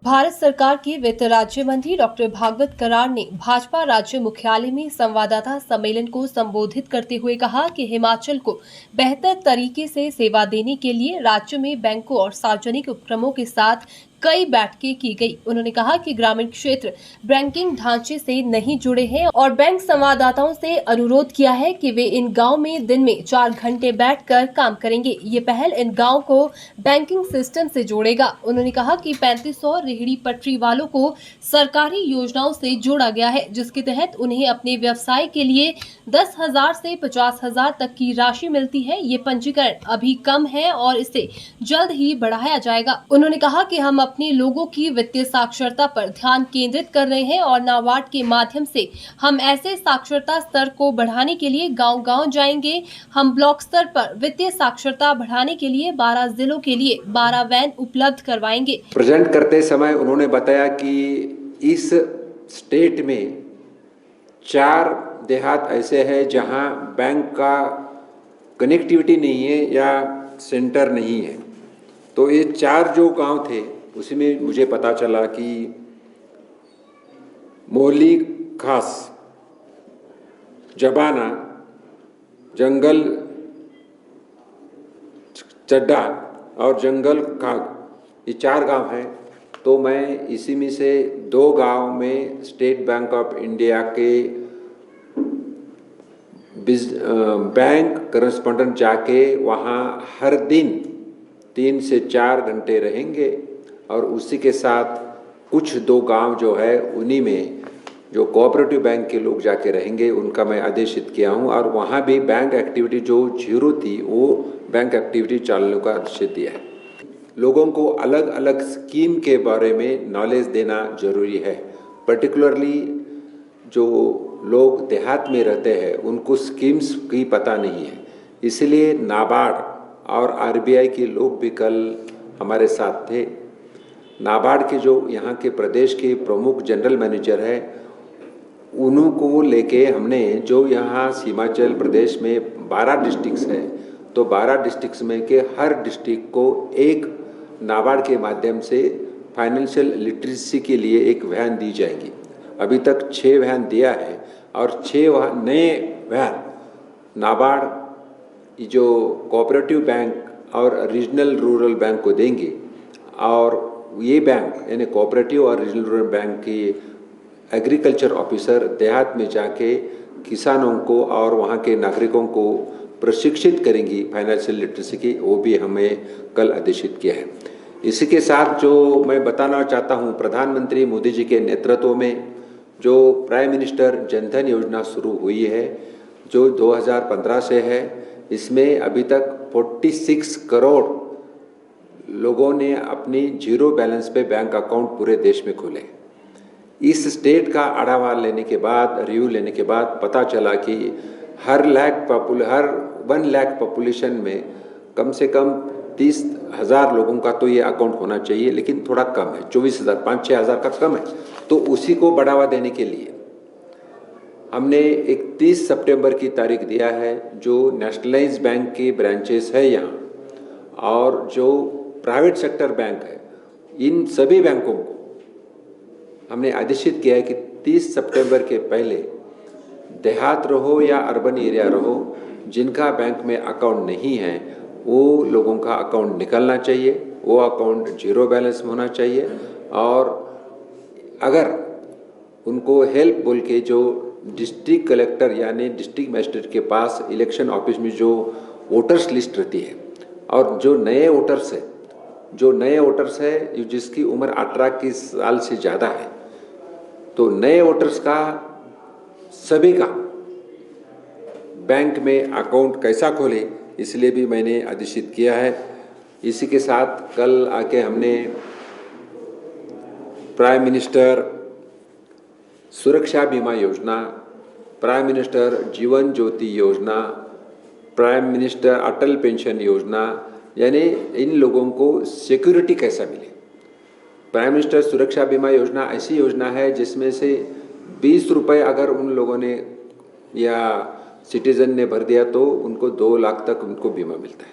भारत सरकार के वित्त राज्य मंत्री डॉक्टर भागवत करार ने भाजपा राज्य मुख्यालय में संवाददाता सम्मेलन को संबोधित करते हुए कहा कि हिमाचल को बेहतर तरीके से सेवा देने के लिए राज्य में बैंकों और सार्वजनिक उपक्रमों के साथ कई बैठकें की गई। उन्होंने कहा कि ग्रामीण क्षेत्र बैंकिंग ढांचे से नहीं जुड़े हैं और बैंक संवाददाताओं से अनुरोध किया है कि वे इन गांव में दिन में 4 घंटे बैठकर काम करेंगे। ये पहल इन गांव को बैंकिंग सिस्टम से जोड़ेगा। उन्होंने कहा कि 3500 रेहड़ी पटरी वालों को सरकारी योजनाओं से जोड़ा गया है, जिसके तहत उन्हें अपने व्यवसाय के लिए 10,000 से 50,000 तक की राशि मिलती है। ये पंजीकरण अभी कम है और इसे जल्द ही बढ़ाया जाएगा। उन्होंने कहा कि हम अपने लोगों की वित्तीय साक्षरता पर ध्यान केंद्रित कर रहे हैं और नाबार्ड के माध्यम से हम ऐसे साक्षरता स्तर को बढ़ाने के लिए गांव-गांव जाएंगे। हम ब्लॉक स्तर पर वित्तीय साक्षरता बढ़ाने के लिए 12 जिलों के लिए 12 वैन उपलब्ध करवाएंगे। प्रेजेंट करते समय उन्होंने बताया कि इस स्टेट में 4 देहात ऐसे हैं जहां बैंक का कनेक्टिविटी नहीं है या सेंटर नहीं है। तो ये 4 जो गांव थे उसमें मुझे पता चला कि मोहली खास, जबाना, जंगल चड्डा और जंगल खाग, ये 4 गांव हैं। तो मैं इसी में से 2 गांव में स्टेट बैंक ऑफ इंडिया के बैंक करस्पॉन्डेंट जाके वहाँ हर दिन 3 से 4 घंटे रहेंगे और उसी के साथ कुछ 2 गांव जो है उन्हीं में जो कोऑपरेटिव बैंक के लोग जाके रहेंगे, उनका मैं आदेशित किया हूं और वहां भी बैंक एक्टिविटी जो 0 थी वो बैंक एक्टिविटी चालू का आदेश दिया है। लोगों को अलग अलग स्कीम के बारे में नॉलेज देना जरूरी है। पर्टिकुलरली जो लोग देहात में रहते हैं उनको स्कीम्स की पता नहीं है, इसलिए नाबार्ड और आरबीआई के लोग भी कल हमारे साथ थे। नाबार्ड के जो यहाँ के प्रदेश के प्रमुख जनरल मैनेजर है उनको लेके हमने जो यहाँ हिमाचल प्रदेश में 12 डिस्ट्रिक्ट्स हैं, तो 12 डिस्ट्रिक्ट्स में के हर डिस्ट्रिक्ट को एक नाबार्ड के माध्यम से फाइनेंशियल लिटरेसी के लिए एक वैन दी जाएगी। अभी तक 6 वैन दिया है और 6 नए वैन नाबार्ड जो कोऑपरेटिव बैंक और रीजनल रूरल बैंक को देंगे और ये बैंक यानी कोऑपरेटिव और रीजनल रूरल बैंक की एग्रीकल्चर ऑफिसर देहात में जाके किसानों को और वहाँ के नागरिकों को प्रशिक्षित करेंगी फाइनेंशियल लिटरेसी की, वो भी हमें कल आदेशित किया है। इसी के साथ जो मैं बताना चाहता हूँ, प्रधानमंत्री मोदी जी के नेतृत्व में जो प्राइम मिनिस्टर जनधन योजना शुरू हुई है जो 2015 से है, इसमें अभी तक 46 करोड़ लोगों ने अपनी 0 बैलेंस पे बैंक अकाउंट पूरे देश में खोले। इस स्टेट का आढ़ावा लेने के बाद, रिव्यू लेने के बाद पता चला कि हर 1 लाख पॉपुलेशन में कम से कम 30,000 लोगों का तो ये अकाउंट होना चाहिए, लेकिन थोड़ा कम है, 24,000, 5-6 हज़ार का कम है। तो उसी को बढ़ावा देने के लिए हमने 31 सितंबर की तारीख दिया है। जो नेशनलाइज बैंक के ब्रांचेस है यहाँ और जो प्राइवेट सेक्टर बैंक है, इन सभी बैंकों को हमने आदेशित किया है कि 30 सितंबर के पहले देहात रहो या अर्बन एरिया रहो, जिनका बैंक में अकाउंट नहीं है वो लोगों का अकाउंट निकलना चाहिए, वो अकाउंट 0 बैलेंस में होना चाहिए। और अगर उनको हेल्प बोल के जो डिस्ट्रिक्ट कलेक्टर यानी डिस्ट्रिक्ट मजिस्ट्रेट के पास इलेक्शन ऑफिस में जो वोटर्स लिस्ट रहती है और जो नए वोटर्स है जिसकी उम्र 18 साल से ज़्यादा है, तो नए वोटर्स का सभी का बैंक में अकाउंट कैसा खोले, इसलिए भी मैंने आदेशित किया है। इसी के साथ कल आके हमने प्राइम मिनिस्टर सुरक्षा बीमा योजना, प्राइम मिनिस्टर जीवन ज्योति योजना, प्राइम मिनिस्टर अटल पेंशन योजना, यानी इन लोगों को सिक्योरिटी कैसा मिले। प्राइम मिनिस्टर सुरक्षा बीमा योजना ऐसी योजना है जिसमें से 20 रुपये अगर उन लोगों ने या सिटीजन ने भर दिया तो उनको 2 लाख तक उनको बीमा मिलता है।